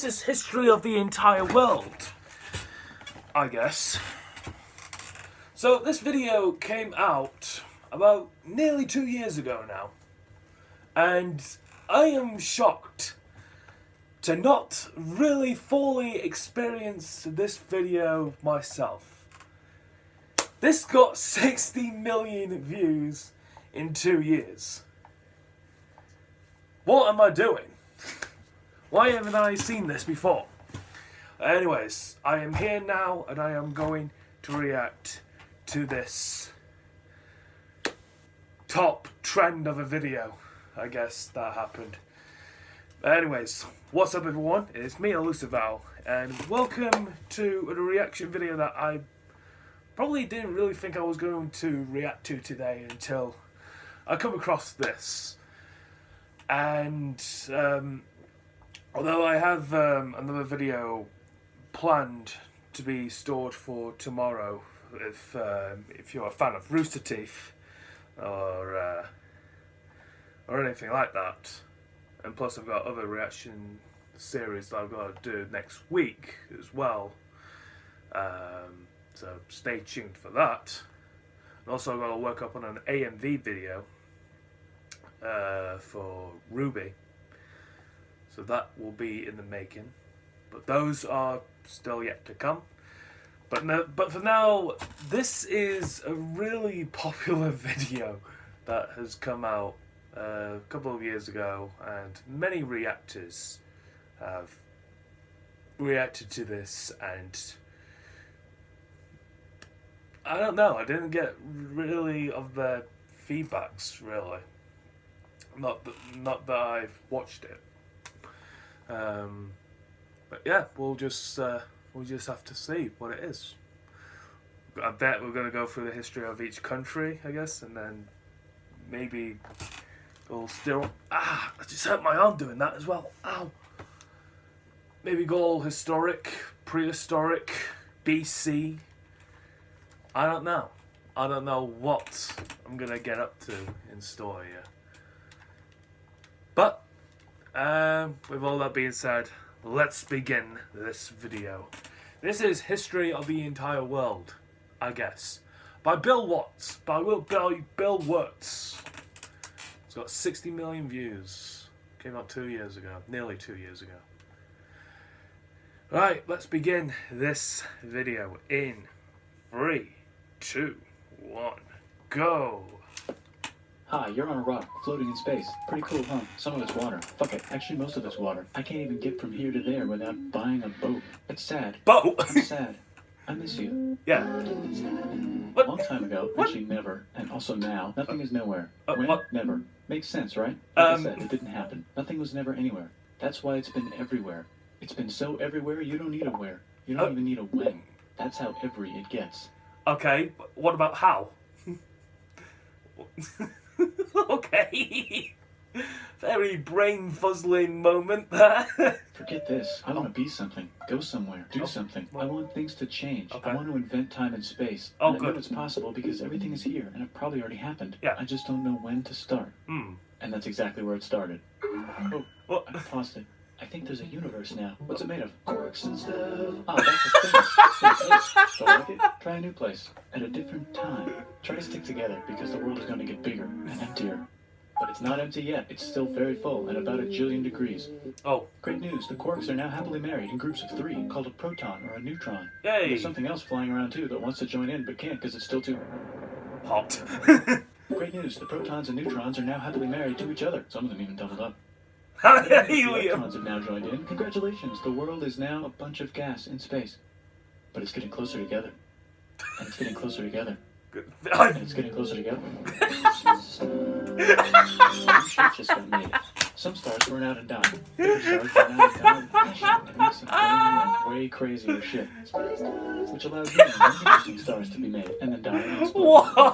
this is history of the entire world, I guess. So this video came out about nearly 2 years ago now, and I am shocked to not really fully experience this video myself. This got 60 million views in 2 years. What am I doing? Why haven't I seen this before? Anyways, I am here now and I am going to react to this top trend of a video, I guess, that happened. Anyways, what's up everyone? It's me, Elusival, and welcome to a reaction video that I probably didn't really think I was going to react to today until I come across this. And although I have another video planned to be stored for tomorrow, if you're a fan of Rooster Teeth or anything like that, and plus I've got other reaction series that I've got to do next week as well, so stay tuned for that. And also I've got to work up on an AMV video for Ruby, so that will be in the making, but those are still yet to come. But for now, this is a really popular video that has come out a couple of years ago, and many reactors have reacted to this, and I don't know, I didn't get really of their feedbacks, really. Not that I've watched it. But yeah, we'll just have to see what it is. I bet we're going to go through the history of each country, I guess, and then maybe we'll still... I just hurt my arm doing that as well. Ow! Maybe go all historic, prehistoric, BC. I don't know. I don't know what I'm going to get up to in store here. But, with all that being said, let's begin this video. This is History of the Entire World, I guess, by Bill Watts. Bill Watts. It's got 60 million views. Came out 2 years ago, nearly 2 years ago. Right, let's begin this video in 3, 2, 1, go. Hi, you're on a rock, floating in space. Pretty cool, huh? Some of it's water. Fuck it, actually most of it's water. I can't even get from here to there without buying a boat. It's sad. Boat? I'm sad. I miss you. Yeah. A long time ago, actually never, and also now, nothing is nowhere. When? What? Never. Makes sense, right? Like I said, it didn't happen. Nothing was never anywhere. That's why it's been everywhere. It's been so everywhere, you don't need a where. You don't even need a when. That's how every it gets. Okay, but what about how? Okay. Very brain-fuzzling moment there. Forget this. I want to be something. Go somewhere. Do something. I want things to change. Okay. I want to invent time and space. Oh, and I good. know it's possible because everything is here, and it probably already happened. Yeah. I just don't know when to start. Hmm. And that's exactly where it started. Oh, What? I paused it. I think there's a universe now. What's it made of? Corks and stuff. Oh, that's a thing. Don't like it? Try a new place. At a different time. Try to stick together because the world is going to get bigger and emptier. But it's not empty yet. It's still very full and about 1 jillion degrees. Oh. Great news. The quarks are now happily married in groups of 3 called a proton or a neutron. Yay. And there's something else flying around too that wants to join in but can't because it's still too Hot. Great news. The protons and neutrons are now happily married to each other. Some of them even doubled up. Hallelujah. The electrons have now joined in. Congratulations. The world is now a bunch of gas in space. But it's getting closer together. And it's getting closer together. And it's getting closer together. New ships just got made. Some stars burn out and die. Other stars burn out and die with passion and make some brand new and way crazier shit. Which allows new and more interesting stars to be made and then die and explode. What?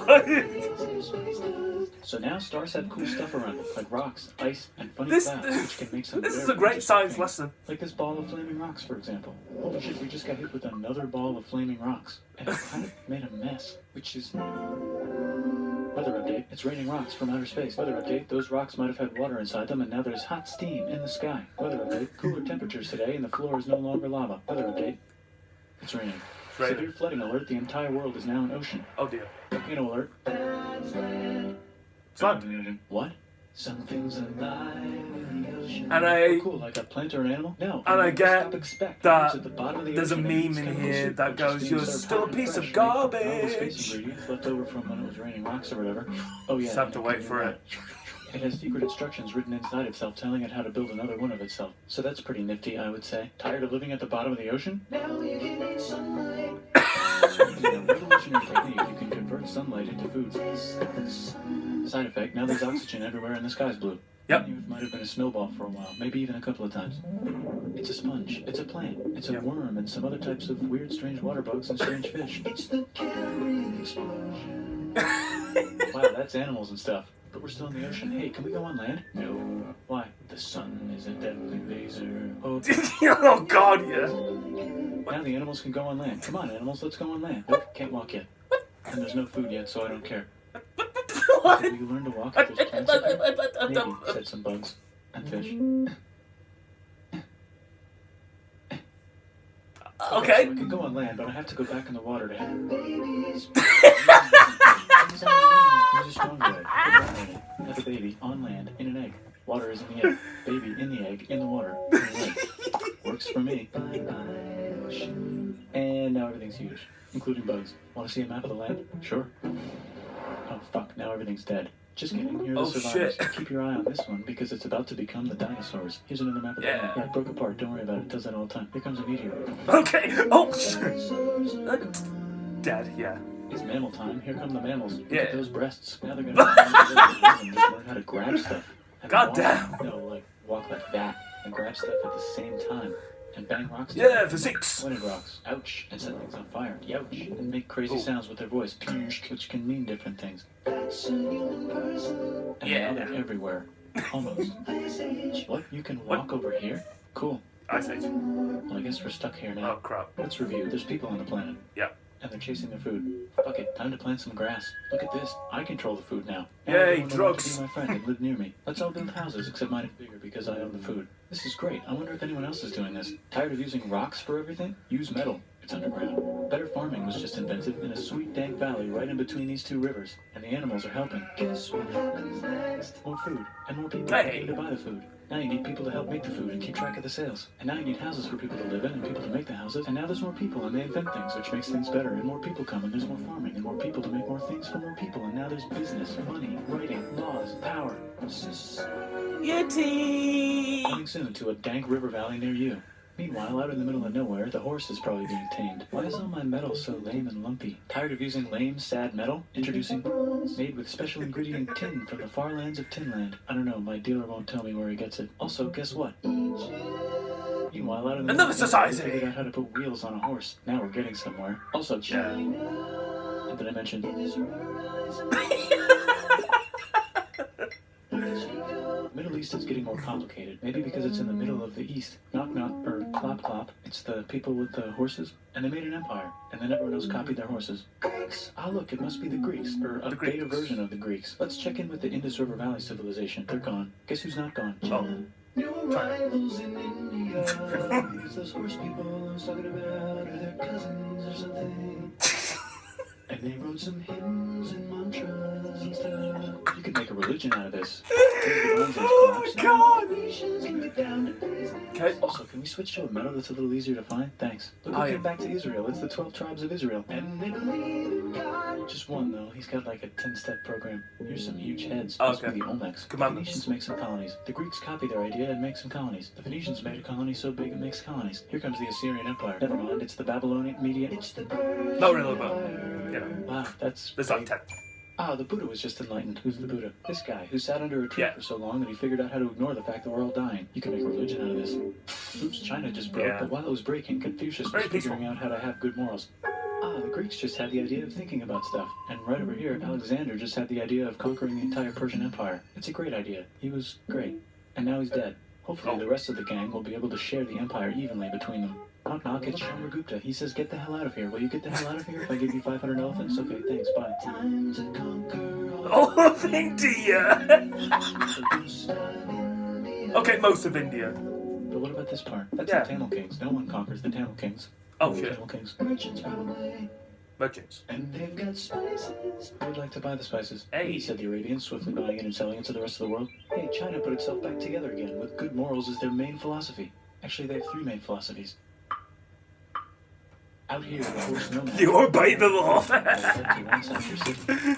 So now stars have cool stuff around them, like rocks, ice, and funny This clouds, which can make some is very a great interesting science things. lesson. Like this ball of flaming rocks, for example. Holy shit, we just got hit with another ball of flaming rocks. And it kind of made a mess, which is... Weather update, it's raining rocks from outer space. Weather update, those rocks might have had water inside them and now there's hot steam in the sky. Weather update, cooler temperatures today and the floor is no longer lava. Weather update, it's raining. Raining. Severe flooding alert, the entire world is now an ocean. Oh dear. Volcano alert. Flood. What? Some things alive in the ocean. And I- Oh, cool, like a plant or an animal? No. And I get Stop expect. that It's at the bottom of the there's a ocean and meme it's in chemical here soup, that which is goes, being "You're served still a hot and piece of fresh, making all the space garbage." ingredients left over from when it was raining rocks or whatever. Oh yeah. Just have to wait for it. It has secret instructions written inside itself telling it how to build another one of itself. So that's pretty nifty, I would say. Tired of living at the bottom of the ocean? Now you can eat sunlight. Using a revolutionary technique, you can convert sunlight into food. Side effect, now there's oxygen everywhere and the sky's blue. Yep. It might have been a snowball for a while, maybe even a couple of times. It's a sponge, it's a plant, it's a Yep. worm, and some other types of weird, strange water bugs and strange fish. It's the Caribbean explosion. Wow, that's animals and stuff. But we're still in the ocean. Hey, can we go on land? No. Why? The sun is a deadly laser. Oh, Oh god, yeah. now the animals can go on land. Come on, animals, let's go on land. Nope, can't walk yet. And there's no food yet, so I don't care. What? Did we learn to walk if there's plants up here? Maybe, said some bugs. And fish. Okay. So I can go on land, but I have to go back in the water to have babies. Use a strong word. Have a baby on land in an egg. Water is in the egg. Baby in the egg, in the water, in the egg. Works for me. And now everything's huge, including bugs. Want to see a map of the land? Sure. Oh fuck, now everything's dead. Just kidding, here are the Oh, survivors. shit. Keep your eye on this one because it's about to become the dinosaurs. Here's another map of the Yeah. land. Yeah, it broke apart, don't worry about it. It does that all the time. Here comes a meteor. Okay. Oh. Dead, yeah. It's mammal time. Here come the mammals. Look Yeah. at those breasts. Now they're gonna and just learn how to grab stuff. And God walk. damn. No, like walk like that and grab stuff at the same time. And bang rocks. Yeah, physics. Pointed rocks. Ouch. And set things on fire. Youch. And make crazy sounds with their voice. Which can mean different things. And Yeah. now they're everywhere. Almost. What? You can walk over here? Cool. Ice Age. Well, I guess we're stuck here now. Oh crap. Let's review. There's people on the planet. Yeah. And they're chasing their food. Fuck it, time to plant some grass. Look at this. I control the food now. Yay, everyone will want drugs. to be my friend and live near me. Let's all build houses, except mine is bigger because I own the food. This is great. I wonder if anyone else is doing this. Tired of using rocks for everything? Use metal. It's underground. Better farming was just invented in a sweet dank valley right in between these two rivers. And the animals are helping. Guess what happens next? More food. And more people Hey. to buy the food. Now you need people to help make the food and keep track of the sales. And now you need houses for people to live in and people to make the houses. And now there's more people and they invent things which makes things better. And more people come and there's more farming and more people to make more things for more people. And now there's business, money, writing, laws, power. Yeti. Coming soon to a dank river valley near you. Meanwhile, out in the middle of nowhere, the horse is probably being tamed. Why is all my metal so lame and lumpy? Tired of using lame, sad metal? Introducing bronze, made with special ingredient tin from the far lands of Tinland. I don't know, my dealer won't tell me where he gets it. Also, guess what? Meanwhile, out in the Another middle of nowhere, society. we figured out how to put wheels on a horse. Now we're getting somewhere. Also, Yeah. did I mention? Middle East is getting more complicated. Maybe because it's in the middle of the East. Knock knock, or clop clop. It's the people with the horses. And they made an empire. And then everyone else copied their horses. Greeks! Ah look, it must be the Greeks. Or a The beta Greeks. version of the Greeks. Let's check in with the Indus River Valley civilization. They're gone. Guess who's not gone? Oh. New arrivals in India. It's those horse people I was talking about, or their cousins or something. And they wrote some hymns and mantras and stuff. You could make a religion out of this. Oh my god. Okay. Also, can we switch to a metal that's a little easier to find? Thanks. Look, we came back to Israel. It's the 12 tribes of Israel. And they believe in God. Just one, though. He's got like a 10-step program. Here's some huge heads. Must Okay. be the Olmecs. The Commandments. Phoenicians make some colonies. The Greeks copy their idea and make some colonies. The Phoenicians made a colony so big it makes colonies. Here comes the Assyrian Empire. Never mind, it's the Babylonian Media. It's the Persian Not really, but Empire. you know, Wow, that's there's like 10. Ah, the Buddha was just enlightened. Who's the Buddha? This guy who sat under a tree Yeah. for so long that he figured out how to ignore the fact that we're all dying. You can make a religion out of this. Oops, China just broke, Yeah. but while it was breaking, Confucius Very was peaceful. figuring out how to have good morals. Ah, the Greeks just had the idea of thinking about stuff. And right over here, Alexander just had the idea of conquering the entire Persian Empire. It's a great idea. He was great. And now he's dead. Hopefully Oh. the rest of the gang will be able to share the empire evenly between them. Knock, knock, it's Gupta. He says, get the hell out of here. Will you get the hell out of here if I give you 500 elephants? Okay, thanks, bye. Time to conquer All of India. Okay, most of India. But what about this part? That's Yeah. the Tamil Kings. No one conquers the Tamil Kings. Oh, The shit. Tamil Kings. Merchants probably. Merchants. And they've got spices. Who would like to buy the spices? Hey. Me, said the Arabians, swiftly buying it and selling it to the rest of the world. Hey, China put itself back together again, with good morals as their main philosophy. Actually, they have 3 main philosophies. Out here, the horse nomad. You obey the law. To ransack your city.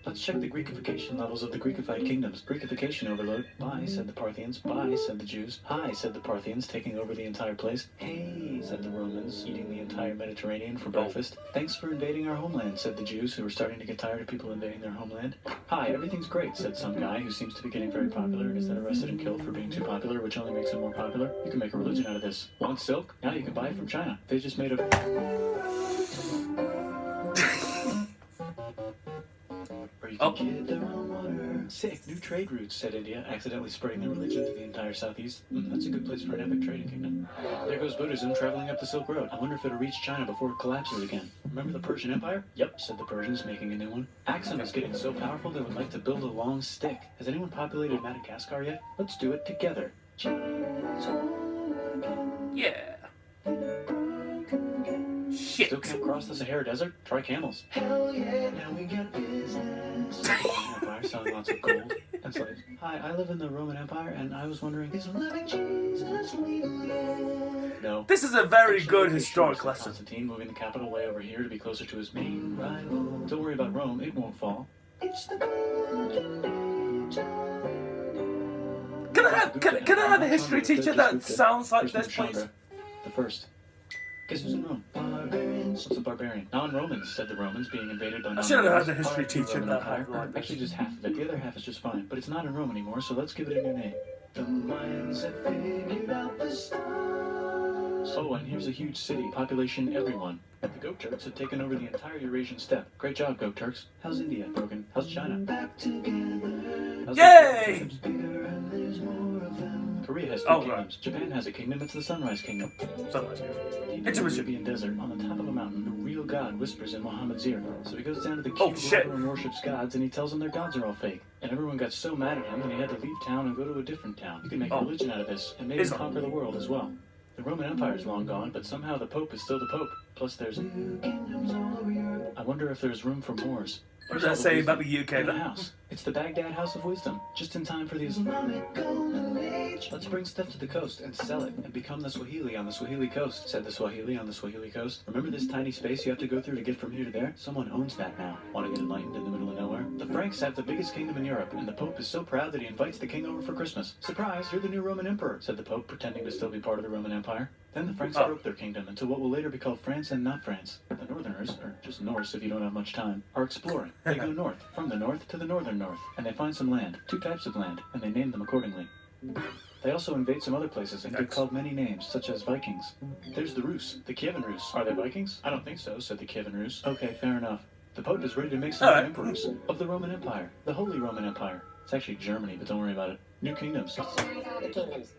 Let's check the Greekification levels of the Greekified kingdoms. Greekification overload. Bye, said the Parthians. Bye, said the Jews. Hi, said the Parthians, taking over the entire place. Hey, said the Romans, eating the entire Mediterranean for breakfast. Thanks for invading our homeland, said the Jews, who were starting to get tired of people invading their homeland. Hi, everything's great, said some guy who seems to be getting very popular and is then arrested and killed for being too popular, which only makes him more popular. You can make a religion out of this. Want silk? Now you can buy it from China. They just made a... You can get their own water. Sick, new trade routes, said India, accidentally spreading their religion to the entire southeast. That's a good place for an epic trading kingdom. There goes Buddhism traveling up the Silk Road. I wonder if it'll reach China before it collapses again. Remember the Persian Empire? Yep, said the Persians, making a new one. Axum is getting so powerful they would like to build a long stick. Has anyone populated Madagascar yet? Let's do it together. Yeah. Shit. Still can't cross the Sahara Desert? Try camels. Hell yeah, now we got business. Empire selling lots of gold and slaves. Hi, I live in the Roman Empire, and I was wondering, is loving Jesus legal yet? No. This is a very Actually, good it historic shows lesson. Constantine moving the capital way over here to be closer to his main rival. Don't worry about Rome, it won't fall. It's the golden age. Can I have a history teacher that sounds like this, please? The first. Guess who's in Rome? Barbarians. What's a barbarian? Non-Romans, said the Romans, being invaded by I non-Romans. should have had a history teacher Roman that Empire. had like Actually, just half of it. The other half is just fine. But it's not in Rome anymore, so let's give it a new name. The Mayans have figured out the stars. Oh, and here's a huge city, population everyone. The Goat Turks have taken over the entire Eurasian steppe. Great job, Goat Turks. How's India? Broken. How's China? Back together. How's Yay! bigger and there's more of them. Korea has 3 Oh, kingdoms. Japan has a kingdom. It's the Sunrise Kingdom. Sunrise. The Intermission. Arabian desert, on the top of a mountain, the real God whispers in Muhammad's ear. So he goes down to the Oh, cube shit. where everyone worships gods, and he tells them their gods are all fake. And everyone got so mad at him that he had to leave town and go to a different town. You can make a Oh. religion out of this, and maybe Islam. conquer the world as well. The Roman Empire is long gone, but somehow the Pope is still the Pope. Plus there's kingdoms all over Europe. I wonder if there's room for wars. What did I say about the UK In the then? house. It's the Baghdad House of Wisdom, just in time for the Islamic Golden Age. Let's bring stuff to the coast and sell it and become the Swahili on the Swahili coast, said the Swahili on the Swahili coast. Remember this tiny space you have to go through to get from here to there? Someone owns that now. Want to get enlightened in the middle of nowhere? The Franks have the biggest kingdom in Europe, and the Pope is so proud that he invites the king over for Christmas. Surprise, you're the new Roman Emperor, said the Pope, pretending to still be part of the Roman Empire. Then the Franks broke their kingdom into what will later be called France and not France. The Northerners, or just Norse if you don't have much time, are exploring. They go north, from the north to the northern north, and they find some land, 2 types of land, and they name them accordingly. They also invade some other places and get called many names, such as Vikings. There's the Rus, the Kievan Rus. Are they Vikings? I don't think so, said the Kievan Rus. Okay, fair enough. The Pope is ready to make some All right. emperors of the Roman Empire, the Holy Roman Empire. It's actually Germany, but don't worry about it. New kingdoms.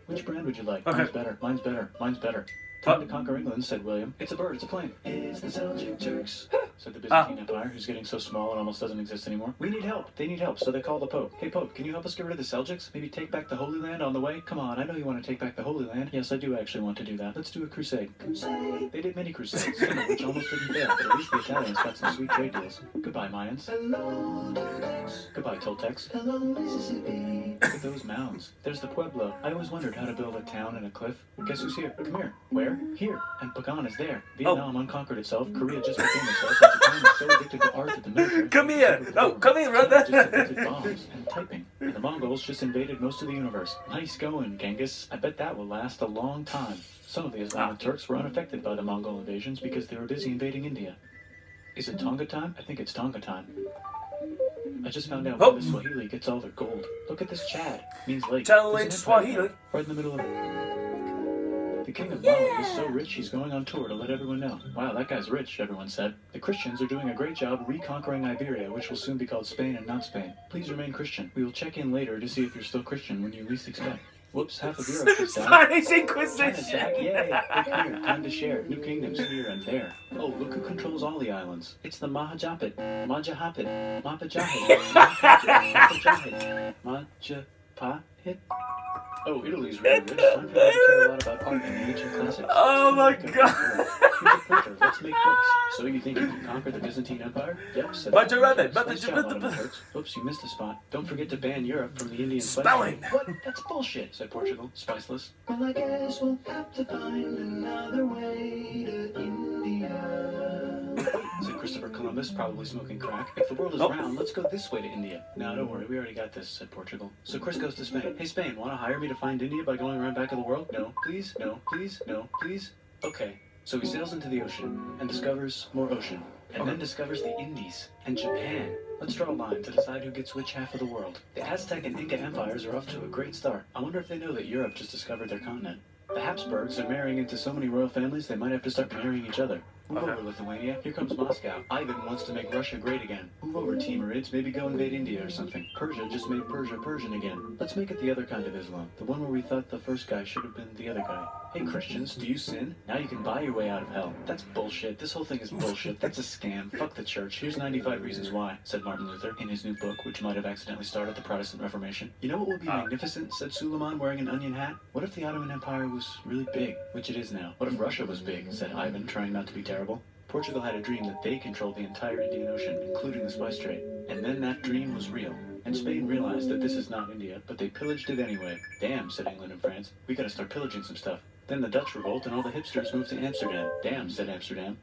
Which brand would you like? Okay. Mine's better, mine's better, mine's better. Time to conquer England, said William. It's a bird, it's a plane. It's the Seljuk Turks, said the Byzantine Empire, who's getting so small and almost doesn't exist anymore. We need help. They need help, so they call the Pope. Hey, Pope, can you help us get rid of the Seljuks? Maybe take back the Holy Land on the way? Come on, I know you want to take back the Holy Land. Yes, I do actually want to do that. Let's do a crusade. Crusade? They did many crusades, some of which almost didn't fail, but at least the Italians got some sweet trade deals. Goodbye, Mayans. Hello, Toltecs. Goodbye, Toltecs. Hello, Mississippi. Look at those mounds. There's the Pueblo. I always wondered how to build a town in a cliff. Guess who's here? Come here. Where? Here. And Pagan is there. Vietnam unconquered itself. Korea just became itself. And Japan is so addicted to art that the military... Come here! Oh, come here, right Just there! invented bombs and typing. And the Mongols just invaded most of the universe. Nice going, Genghis. I bet that will last a long time. Some of the Islamic Turks were unaffected by the Mongol invasions because they were busy invading India. Is it Tonga time? I think it's Tonga time. I just found out where the Swahili gets all their gold. Look at this Chad. Means lake. Channel There's in an Swahili. empire right in the middle of it. The king of Mali is so rich he's going on tour to let everyone know. Wow, that guy's rich, everyone said. The Christians are doing a great job reconquering Iberia, which will soon be called Spain and not Spain. Please remain Christian. We will check in later to see if you're still Christian when you least expect. Whoops, half of Europe just died. Spanish China's Inquisition. back, yay! Look here, time to share. New kingdoms here and there. Oh, look who controls all the islands. It's the Mahajapit. Mahajapit. Mahajapit. Mahajapit. Oh, Italy's really rich. Time for them to care a lot about art and the ancient classics. Oh my Here's a god. printer. Let's make books. So you think you can conquer the Byzantine Empire? Yep. Said Bunch of rabbit. Nice job, Ottoman Turks. Oops, you missed a spot. Don't forget to ban Europe from the Indian spice Spelling. trade. What? That's bullshit, said Portugal, spiceless. Well, I guess we'll have to find another way to India, said Christopher Columbus, probably smoking crack. If the world is round, let's go this way to India. No, don't worry, we already got this, said Portugal. So Chris goes to Spain. Hey, Spain, want to hire me to find India by going around back of the world? No, please, no, please, no, please. Okay. So he sails into the ocean and discovers more ocean, and then discovers the Indies and Japan. Let's draw a line to decide who gets which half of the world. The Aztec and Inca empires are off to a great start. I wonder if they know that Europe just discovered their continent. The Habsburgs are marrying into so many royal families they might have to start marrying each other. Move over, Lithuania. Here comes Moscow. Ivan wants to make Russia great again. Move over, Timurids. Maybe go invade India or something. Persia just made Persia Persian again. Let's make it the other kind of Islam. The one where we thought the first guy should have been the other guy. Hey, Christians, do you sin? Now you can buy your way out of hell. That's bullshit. This whole thing is bullshit. That's a scam. Fuck the church. Here's 95 Reasons Why, said Martin Luther in his new book, which might have accidentally started the Protestant Reformation. You know what would be magnificent, said Suleiman, wearing an onion hat? What if the Ottoman Empire was really big, which it is now? What if Russia was big, said Ivan, trying not to be terrible. Portugal had a dream that they controlled the entire Indian Ocean, including the spice trade. And then that dream was real. And Spain realized that this is not India, but they pillaged it anyway. Damn, said England and France. We gotta start pillaging some stuff. Then the Dutch revolt and all the hipsters moved to Amsterdam. Damn, said Amsterdam.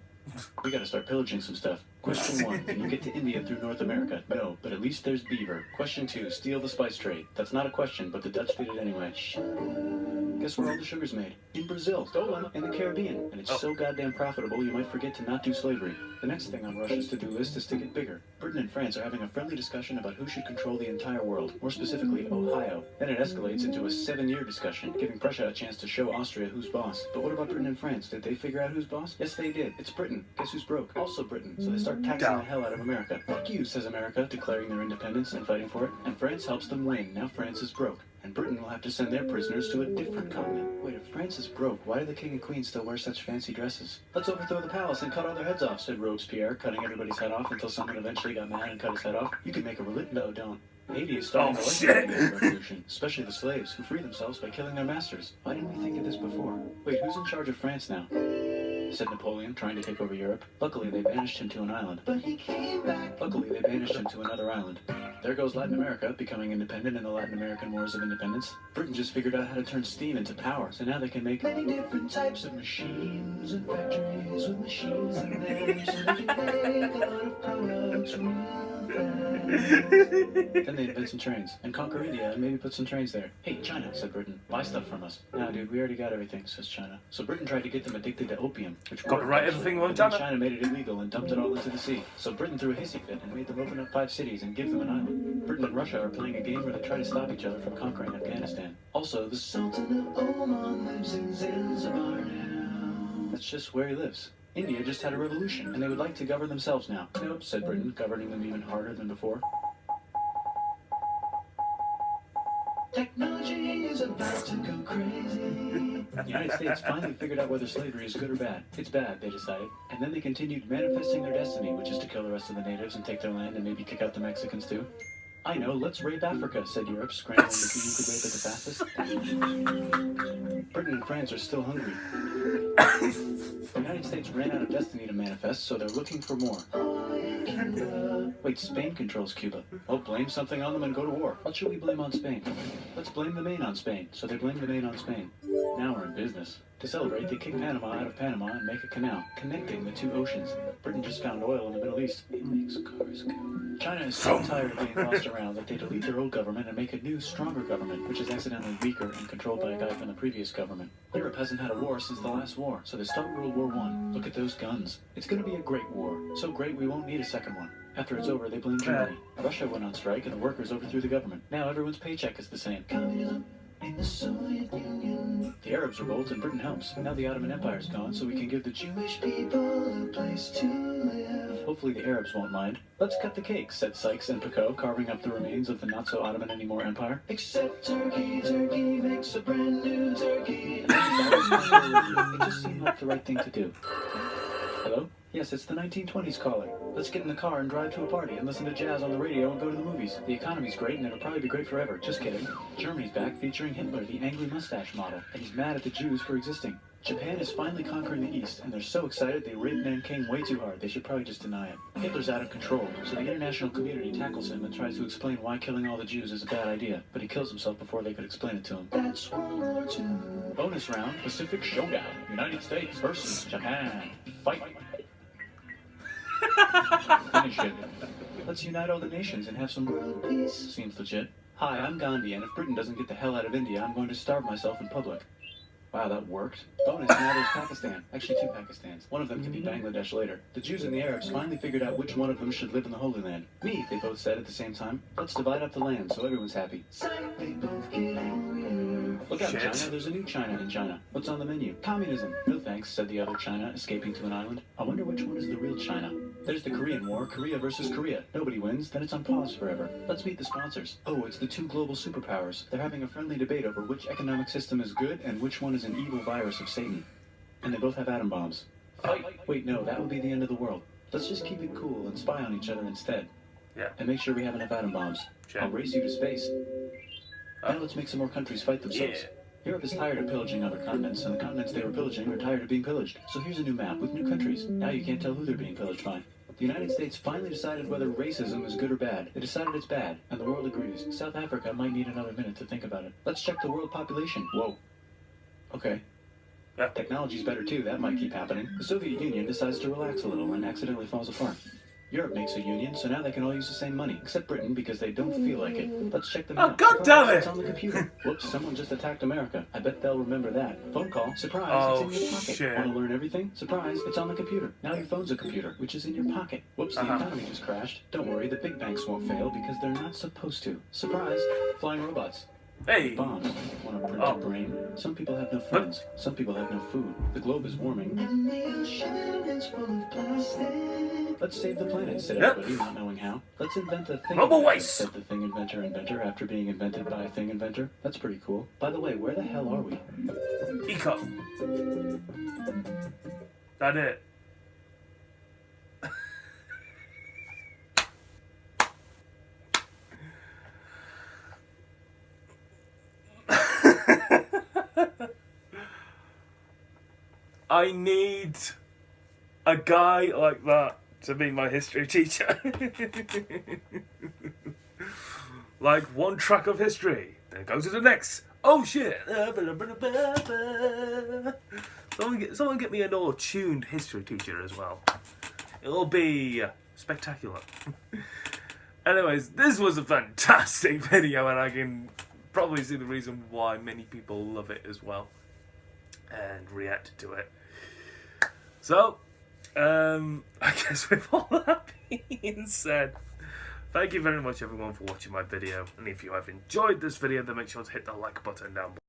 We gotta start pillaging some stuff. Question 1, can you get to India through North America? No, but at least there's beaver. Question 2, steal the spice trade. That's not a question, but the Dutch did it anyway. Guess where all the sugar's made? In Brazil. Stolen. In the Caribbean. And it's so goddamn profitable you might forget to not do slavery. The next thing on Russia's to-do list is to get bigger. Britain and France are having a friendly discussion about who should control the entire world, more specifically Ohio. Then it escalates into a 7-year discussion, giving Prussia a chance to show Austria who's boss. But what about Britain and France? Did they figure out who's boss? Yes, they did. It's Britain. Guess who's broke? Also Britain. So they start taxing the hell out of America. Fuck you, says America, declaring their independence and fighting for it. And France helps them win. Now France is broke. And Britain will have to send their prisoners to a different continent. Wait, if France is broke, why do the king and queen still wear such fancy dresses? Let's overthrow the palace and cut all their heads off, said Robespierre, cutting everybody's head off until someone eventually got mad and cut his head off. You could make a religion. No, don't. Haiti is starting to like the revolution, especially the slaves who free themselves by killing their masters. Why didn't we think of this before? Wait, who's in charge of France now? Said Napoleon, trying to take over Europe. Luckily, they banished him to an island. But he came back. Luckily, they banished him to another island. There goes Latin America, becoming independent in the Latin American Wars of Independence. Britain just figured out how to turn steam into power, so now they can make many different types of machines and factories with machines in there, so they can make a lot of products real fast. Then they invent some trains, and conquer India, and maybe put some trains there. Hey, China, said Britain, buy stuff from us. Nah, dude, we already got everything, says China. So Britain tried to get them addicted to opium, which Copyright everything on China. China made it illegal and dumped it all into the sea. So Britain threw a hissy fit and made them open up 5 cities and give them an island. Britain and Russia are playing a game where they try to stop each other from conquering Afghanistan. Also, the Sultan of Oman lives in Zanzibar now. That's just where he lives. India just had a revolution, and they would like to govern themselves now. Nope, said Britain, governing them even harder than before. Technology is about to go crazy. The United States finally figured out whether slavery is good or bad. It's bad, they decided. And then they continued manifesting their destiny, which is to kill the rest of the natives and take their land and maybe kick out the Mexicans too. I know, let's rape Africa, said Europe, scrambling to see who could rape it the fastest. Britain and France are still hungry. The United States ran out of destiny to manifest, so they're looking for more. Wait, Spain controls Cuba. Well, blame something on them and go to war. What should we blame on Spain? Let's blame the Maine on Spain. So they blame the Maine on Spain. Now we're in business. To celebrate, they kick Panama out of Panama and make a canal, connecting the 2 oceans. Britain just found oil in the Middle East. It makes cars go. China is so tired of being lost around that they delete their old government and make a new, stronger government, which is accidentally weaker and controlled by a guy from the previous government. Europe hasn't had a war since the last war, so they start World War I. Look at those guns. It's gonna be a great war. So great we won't need a second one. After it's over, they blame Germany. Russia went on strike and the workers overthrew the government. Now everyone's paycheck is the same. Communism in the Soviet Union. The Arabs revolt and Britain helps. Now the Ottoman Empire's gone, so we can give the Jewish people a place to live. Hopefully the Arabs won't mind. Let's cut the cake, said Sykes and Picot, carving up the remains of the not-so-Ottoman anymore empire. Except turkey, turkey makes a brand new turkey. It just seemed like the right thing to do. Hello? Yes, it's the 1920s caller. Let's get in the car and drive to a party and listen to jazz on the radio and go to the movies. The economy's great and it'll probably be great forever. Just kidding. Germany's back featuring Hitler, the angry mustache model, and he's mad at the Jews for existing. Japan is finally conquering the East, and they're so excited they raped Nanking way too hard. They should probably just deny it. Hitler's out of control, so the international community tackles him and tries to explain why killing all the Jews is a bad idea, but he kills himself before they could explain it to him. That's World War II. Bonus round, Pacific Showdown. United States versus Japan. Fight. Finish it. Let's unite all the nations and have some world peace. Seems legit. Hi, I'm Gandhi, and if Britain doesn't get the hell out of India, I'm going to starve myself in public. Wow, that worked. Bonus, now there's Pakistan. Actually, 2 Pakistans. One of them can be Bangladesh later. The Jews and the Arabs finally figured out which one of them should live in the Holy Land. Me, they both said at the same time. Let's divide up the land so everyone's happy. They both get angry. Look out, China. There's a new China in China. What's on the menu? Communism. No thanks, said the other China, escaping to an island. I wonder which one is the real China. There's the Korean War, Korea versus Korea. Nobody wins, then it's on pause forever. Let's meet the sponsors. Oh, it's the 2 global superpowers. They're having a friendly debate over which economic system is good and which one is an evil virus of Satan. And they both have atom bombs. Fight! Wait, no, that would be the end of the world. Let's just keep it cool and spy on each other instead. Yeah. And make sure we have enough atom bombs. Sure. I'll race you to space. Now let's make some more countries fight themselves. Yeah. Europe is tired of pillaging other continents, and the continents they were pillaging are tired of being pillaged. So here's a new map with new countries. Now you can't tell who they're being pillaged by. The United States finally decided whether racism is good or bad. They decided it's bad, and the world agrees. South Africa might need another minute to think about it. Let's check the world population. Whoa. Okay. Yeah. Technology's better too, that might keep happening. The Soviet Union decides to relax a little and accidentally falls apart. Europe makes a union, so now they can all use the same money, except Britain because they don't feel like it. Let's check them out. Oh, God damn it! It's on the computer. Whoops, someone just attacked America. I bet they'll remember that. Phone call. Surprise, Oh, it's in your pocket. shit. Want to learn everything? Surprise, it's on the computer. Now your phone's a computer, which is in your pocket. Whoops, the economy just crashed. Don't worry, the big banks won't fail because they're not supposed to. Surprise, flying robots. Hey! Bombs. Want to print your brain? Some people have no friends. Some people have no food. The globe is warming. And the ocean is full of plastic. Let's save the planet, said everybody, not knowing how. Let's invent a thing Global inventor, waste. said the thing inventor after being invented by a thing inventor. That's pretty cool. By the way, where the hell are we? Eco. That it. I need a guy like that to be my history teacher. Like one track of history, then go to the next. Oh shit! Someone get me an all-tuned history teacher as well. It'll be spectacular. Anyways, this was a fantastic video, and I can probably see the reason why many people love it as well and react to it. So, I guess with all that being said, thank you very much everyone for watching my video, and if you have enjoyed this video, then make sure to hit the like button down below.